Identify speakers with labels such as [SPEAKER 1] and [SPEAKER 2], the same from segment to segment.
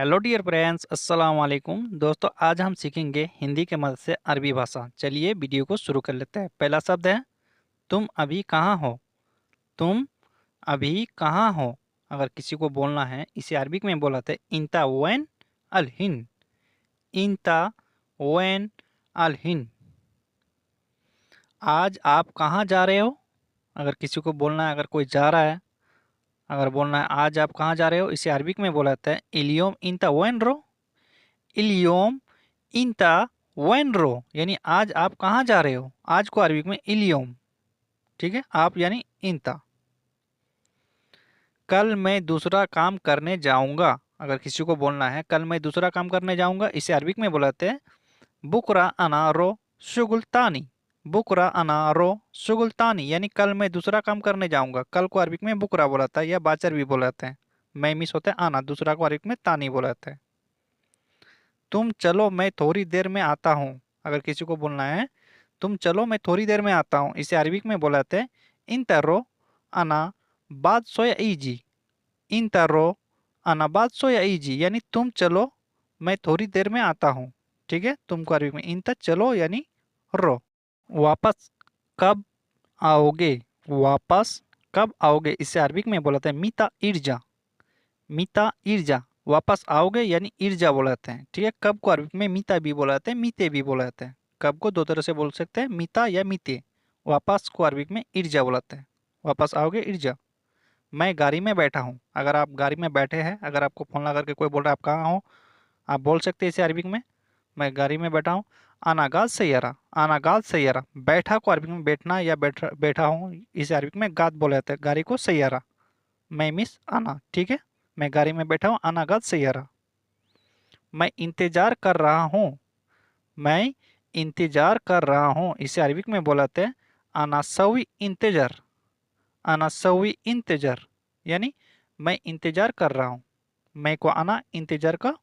[SPEAKER 1] Hello dear friends, अस्सलाम वालेकुम दोस्तों। आज हम सीखेंगे हिंदी के मदद से अरबी भाषा। चलिए वीडियो को शुरू कर लेते हैं। पहला शब्द है तुम अभी कहाँ हो। तुम अभी कहाँ हो अगर किसी को बोलना है, इसे अरबिक में बोलाते हैं इंता वैन अल हिन। इंता वैन अल हिन। आज आप कहाँ जा रहे हो अगर किसी को बोलना है, अगर कोई जा रहा है, अगर बोलना है आज आप कहाँ जा रहे हो, इसे अरबिक में बोलाते हैं इलियोम इंता वैन रो। इलियोम इंता वैनरो, यानी आज आप कहाँ जा रहे हो। आज को अरबिक में इलियोम, ठीक है, आप यानी इंता। कल मैं दूसरा काम करने जाऊंगा अगर किसी को बोलना है कल मैं दूसरा काम करने जाऊंगा, इसे अरबिक में बुलाते हैं बुकरा अनारो शुगुल्तानी। बुकरा अनारो शुगुल्तानी, यानी कल मैं दूसरा काम करने जाऊंगा। कल को अरबिक में बुकरा बुलाता है या बाचर भी बुलाते हैं। मैं मिस होता है आना, दूसरा को अरबिक में तानी बुलाते हैं। तुम चलो मैं थोड़ी देर में आता हूँ अगर किसी को बोलना है तुम चलो मैं थोड़ी देर में आता हूँ, इसे अरबिक में बोलाते हैं इंतरो अना बाद सोया इजी। इंतरो अना बाद सोया इजी, यानी तुम चलो मैं थोड़ी देर में आता हूँ। ठीक है, तुमको अरबिक में इंत चलो यानी रो। वापस कब आओगे। वापस कब आओगे, इसे अरबिक में बोलाते हैं मीता इर्जा। मीता इर्जा, वापस आओगे यानी इर्जा बोलाते हैं। ठीक है, कब को अरबी में मीता भी बोलाते हैं, मीते भी बोलाते हैं। कब को दो तरह से बोल सकते हैं, मीता या मीते। वापस को अरबी में इर्जा बोलाते हैं। वापस आओगे इर्जा। मैं गाड़ी में बैठा हूँ, अगर आप गाड़ी में बैठे हैं, अगर आपको फोन लगा करके कोई बोल रहा है आप कहाँ हो, आप बोल सकते हैं इसे अरबिक में मैं गाड़ी में बैठा हूँ। अनागाद सैयारा। अनागाद सैयारा, बैठा को अरबिक में बैठना या बैठा बैठा हूँ, इसे अरबिक में गाद बोला जाता है। गाड़ी को सैयारा। मैं मिस आना, ठीक है, मैं गाड़ी में बैठा हूँ। अनागत सैयारा। मैं इंतजार कर रहा हूँ। मैं इंतजार कर रहा हूँ, इसे अरबिक में बोलाते हैं अनासवी इंतजार। अनासवी इंतजार, यानी मैं इंतजार कर रहा हूँ। मैं को आना इंतजार का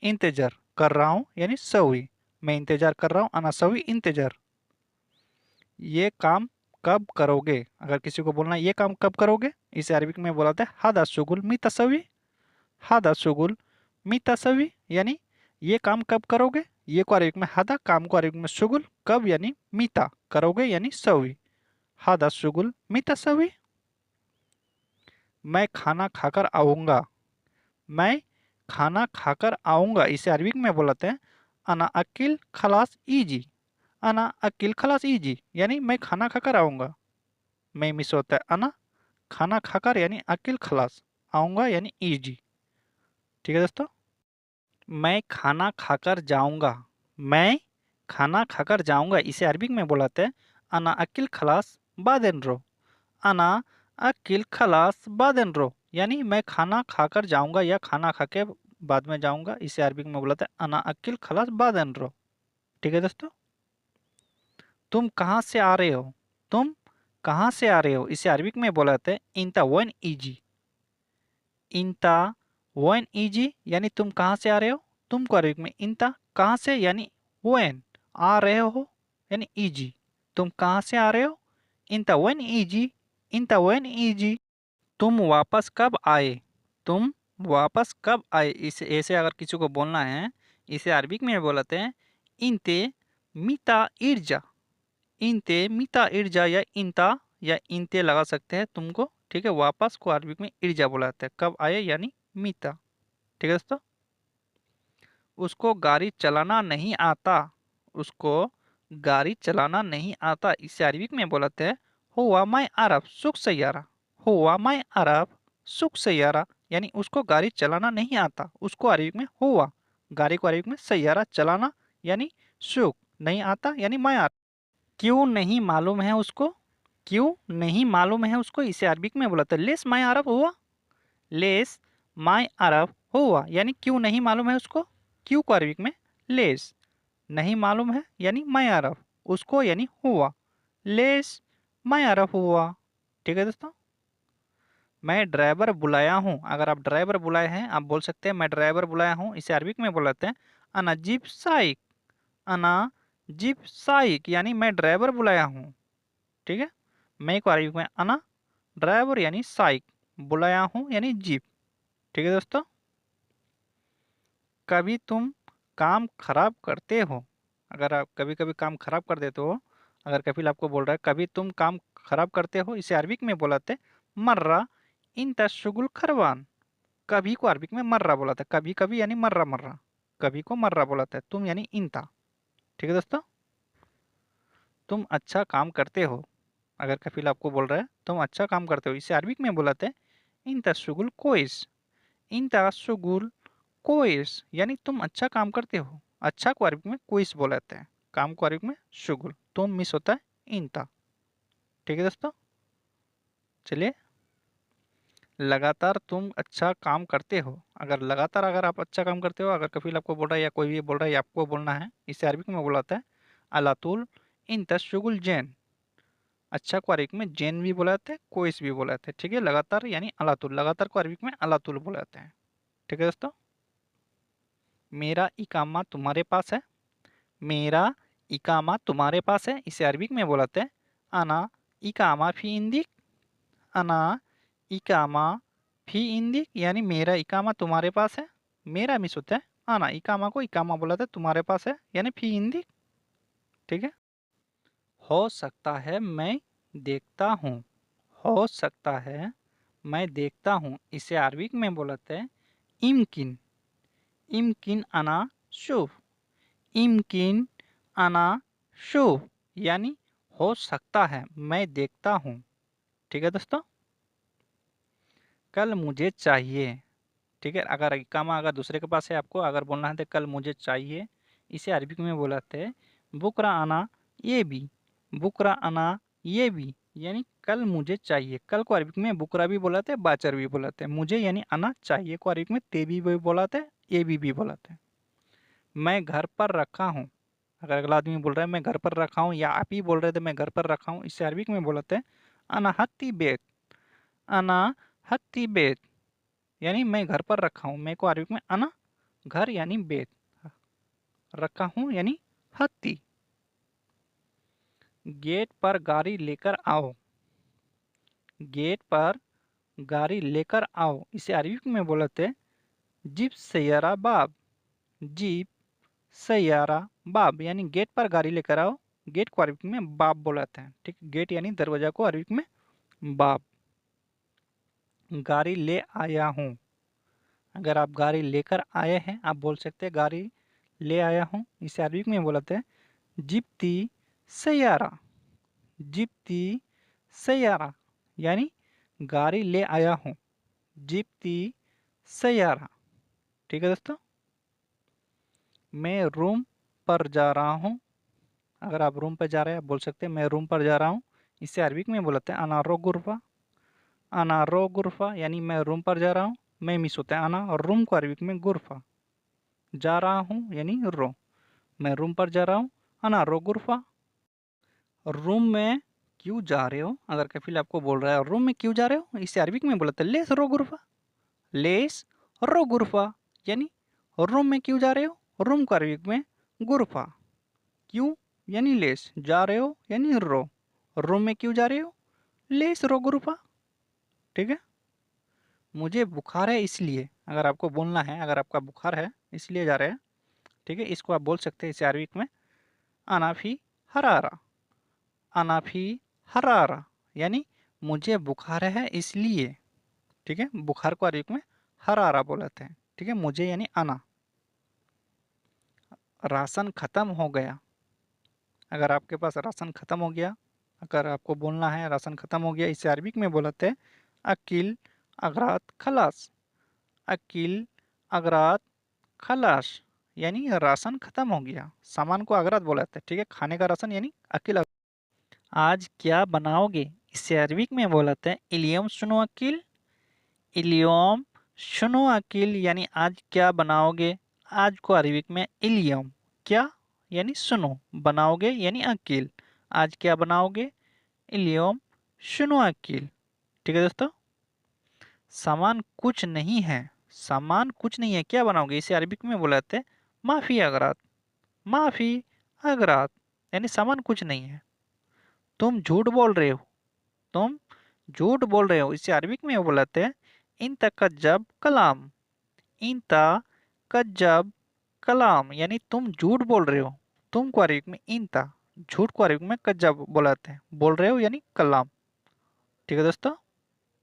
[SPEAKER 1] इंतजार कर रहा हूँ यानी सवी। मैं इंतजार कर रहा हूँ, अनासवी इंतजार। ये काम कब करोगे अगर किसी को बोलना है ये काम कब करोगे, इसे अरबिक में बोलाते हैं हादा शुगुल मी तसवी। हादा शुगुल मी तसवी, यानी ये काम कब करोगे। ये को अरबिक में हादा, काम को अरबिक में शुगुल, कब यानी मीता, करोगे यानी सवी। हादा शुगुल मी तसवी। मैं खाना खाकर आऊंगा। मैं खाना खाकर आऊंगा, इसे अरबिक में बोलते हैं अना अकिल खलास इजी। अना अकिल खलास इजी, यानी मैं खाना खाकर आऊंगा। मैं मिस होता है अना, खाना खाकर यानी अकिल खलास, आऊंगा यानी इजी। ठीक है दोस्तों। मैं खाना खाकर जाऊंगा। मैं खाना खाकर जाऊंगा, इसे अरबिक में बुलाते हैं अना अकिल खलास बादेन रो। अना अकिल खलास बादेन रो, यानी मैं खाना खाकर जाऊंगा या खाना खा के बाद में जाऊंगा, इसे अरबिक में बुलाते हैं अना अकिल खलास बादेन रो। ठीक है दोस्तों। तुम कहाँ से आ रहे हो। तुम कहाँ से आ रहे हो, इसे अरबिक में बुलाते हैं इंता वन इजी। इंता वन इजी, यानी तुम कहाँ से आ रहे हो। तुमको अरबिक में इंता कहाँ से यानी वन, आ रहे हो यानी इजी। तुम कहाँ से आ रहे हो, इंता वन इजी। इंता वन इजी। तुम वापस कब आए। तुम वापस कब आए, इसे ऐसे अगर किसी को बोलना है, इसे अरबिक में बोलते हैं इंते मीता इर्जा। इंते मीता इर्जा या इंता या इंते लगा सकते हैं तुमको। ठीक है, वापस को अरबिक में इर्जा बुलाते हैं, कब आए यानी मीता। ठीक है दोस्तों। उसको गाड़ी चलाना नहीं आता। उसको गाड़ी चलाना नहीं आता, इसे अरबिक में बोलते हैं हुआ मैं अरब सुख सैयारा। हुआ मैं अरब सुख सैयारा, यानी उसको गाड़ी चलाना नहीं आता। उसको अरबिक में हुआ, गाड़ी को अरबिक में सैयारा चलाना यानी सुख, नहीं आता यानी मैं आता। क्यों नहीं मालूम है उसको। क्यों नहीं मालूम है उसको, इसे अरबिक में बोलते हैं लेस माय अरब हुआ। लेस माय अरब हुआ, यानी क्यों नहीं मालूम है उसको। क्यों को अरबिक में लेस, नहीं मालूम है यानी मैं अरब, उसको यानी हुआ, लेस मैं अरब हुआ। ठीक है दोस्तों। मैं ड्राइवर बुलाया हूँ, अगर आप ड्राइवर बुलाए हैं आप बोल सकते हैं मैं ड्राइवर बुलाया हूँ, इसे अरबिक में बोलते हैं अना जीप साइक। अना जीप साइक, यानी मैं ड्राइवर बुलाया हूँ। ठीक है, मैं को अरबिक में अना ड्राइवर यानी साइक, बुलाया हूँ यानी जीप। ठीक है दोस्तों। कभी तुम काम खराब करते हो, अगर आप कभी कभी काम खराब कर देते हो, अगर कपिल आपको बोल रहा है कभी तुम काम खराब करते हो, इसे अरबिक में बोलाते मर्रा इंता शुगुल खरवान। कभी को अरबिक में मर्रा बोलाता है, कभी कभी यानी मर्रा मर्रा, कभी को मर्रा बोलाता है, तुम यानी इंता। ठीक है दोस्तों, तुम अच्छा काम करते हो, अगर कपिल आपको बोल रहा है तुम अच्छा काम करते हो, इसे अरबिक में बोलाते हैं इंता शुगुल कोइस। इंता शुगुल कोइस यानी तुम अच्छा काम करते हो, अच्छा को अरबिक में कोइस बोलाते हैं, काम को अरबिक में शुगुल, तुम मिस होता है इंता। ठीक है दोस्तों, चलिए, लगातार तुम अच्छा काम करते हो, अगर लगातार अगर आप अच्छा काम करते हो, अगर कपिल आपको बोल रहा है या कोई भी बोल रहा है या आपको बोलना है, इसे अरबिक में बोलाता है अलातुल इंता शुगुल जैन। अच्छा को अरबिक में जैन भी बोलाते हैं, कोइस भी बोलाते हैं। ठीक है, लगातार यानी अलातुल, लगातार को अरबिक में अलातुल बोलाते हैं। ठीक है दोस्तों, मेरा इकामा तुम्हारे पास है, मेरा इकामा तुम्हारे पास है, इसे अरबिक में बोलाते हैं अना इकामा फी इंदिक। अना इकामा फी इंदिक यानी मेरा इकामा तुम्हारे पास है, मेरा मिस होता है अना, इकामा को इकामा बोलाते हैं तुम्हारे पास है यानी फी इंदिक। ठीक है, हो सकता है मैं देखता हूँ, हो सकता है मैं देखता हूँ, इसे अरबिक में बोलाते हैं इमकिन। इमकिन अना शुफ। इमकिन अना शुफ यानी हो सकता है मैं देखता हूँ। ठीक है दोस्तों, कल मुझे चाहिए। ठीक है, अगर इकामा अगर दूसरे के पास है, आपको अगर बोलना है तो कल मुझे चाहिए, इसे अरबिक में बोलाते हैं बुकरा आना ये भी। बुकरा आना ये भी यानी कल मुझे चाहिए, कल को अरबिक में बुकरा भी बोलाते हैं, बाचर भी बोलाते हैं। मुझे यानी आना, चाहिए को अरबिक में तेबी भी बोलाते हैं, ये भी बोलाते हैं। मैं घर पर रखा हूँ, अगर अगला आदमी बोल रहा है मैं घर पर रखा हूँ, या आप ही बोल रहे थे मैं घर पर रखा हूँ, इसे अरबिक में बोलाते हैं अना हत्ती बेत। अना हत्ती बेत यानी मैं घर पर रखा हूँ, मैं को अरबिक में अना, घर यानी बेत, रखा हूँ यानी हत्ती। गेट पर गाड़ी लेकर आओ, गेट पर गाड़ी लेकर आओ, इसे अरबिक में बोलते हैं जीप सैयारा बाब। जीप सैयारा बाब यानी गेट पर गाड़ी लेकर आओ, गेट को अरबिक में बाब बोलाते हैं। ठीक, गेट यानी दरवाजा को अरबिक में बाब। गाड़ी ले आया हूँ, अगर आप गाड़ी लेकर आए हैं, आप बोल सकते हैं गाड़ी ले आया हूँ, इसे अरबिक में बोलते हैं जिप्ती सैयारा। जिप्ती सैयारा यानी गाड़ी ले आया हूँ, जिप्ती सैयारा। ठीक है दोस्तों, मैं रूम पर जा रहा हूँ, अगर आप रूम पर जा रहे हैं, आप बोल सकते हैं मैं रूम पर जा रहा हूँ, इसे अरबिक में बोलते हैं अनारो गुरफा। अनारो गुरफा यानी मैं रूम पर जा रहा हूँ, मैं मिस होता है अना, और रूम को अरबिक में गुरफा। जा रहा हूँ यानी रो, मैं रूम पर जा रहा हूँ अना रो गुरफा। रूम में क्यों जा रहे हो, अगर कफिल आपको बोल रहा है रूम में क्यों जा रहे हो, इसे अरबिक में बोलते हैं लेस रो गुरफा। लेस रो गुरफा यानी रूम में क्यों जा रहे हो, रूम को अरबिक में गुरफा। क्यों यानी लेस, जा रहे हो यानी रो, रूम में क्यों जा रहे हो, लेस रो गुरफा। ठीक है, मुझे बुखार है इसलिए, अगर आपको बोलना है अगर आपका बुखार है इसलिए जा रहे हैं, ठीक है, इसको आप बोल सकते हैं इसे अरबिक में अनाफी हरारा। अनाफी हरारा यानी मुझे बुखार है इसलिए। ठीक है, बुखार को अरबिक में हरारा बोलते हैं। ठीक है, मुझे यानी अना। राशन खत्म हो गया, अगर आपके पास राशन खत्म हो गया, अगर आपको बोलना है राशन खत्म हो गया, इसे अरबिक में बोलते हैं अकिल अगरात खलास। अकिल अगरात खलास यानी राशन खत्म हो गया, सामान को अगरात बोलाते हैं। ठीक है, खाने का राशन यानी अकिल। आज क्या बनाओगे, इसे अरबिक में बोलाते हैं इलियम सुनो अकिल। इलियम सुनो अकिल यानी आज क्या बनाओगे, आज को अरबिक में इलियम, क्या यानी सुनो, बनाओगे यानी अकिल, आज क्या बनाओगे इलियम सुनो अकिल। ठीक है दोस्तों, सामान कुछ नहीं है, सामान कुछ नहीं है क्या बनाओगे, इसे अरबिक में बोलाते हैं माफी अगरात। माफी अगरात यानी सामान कुछ नहीं है। तुम झूठ बोल रहे हो, तुम झूठ बोल रहे हो, इसे अरबिक में बोलाते हैं इन तकज्जब कलाम। इन तकज्जब कलाम यानी तुम झूठ बोल रहे हो। तुम को अरबिक में इन था, झूठ को अरबिक में कज्जाब बोलाते हैं। बोल रहे हो यानी कलाम। ठीक है दोस्तों।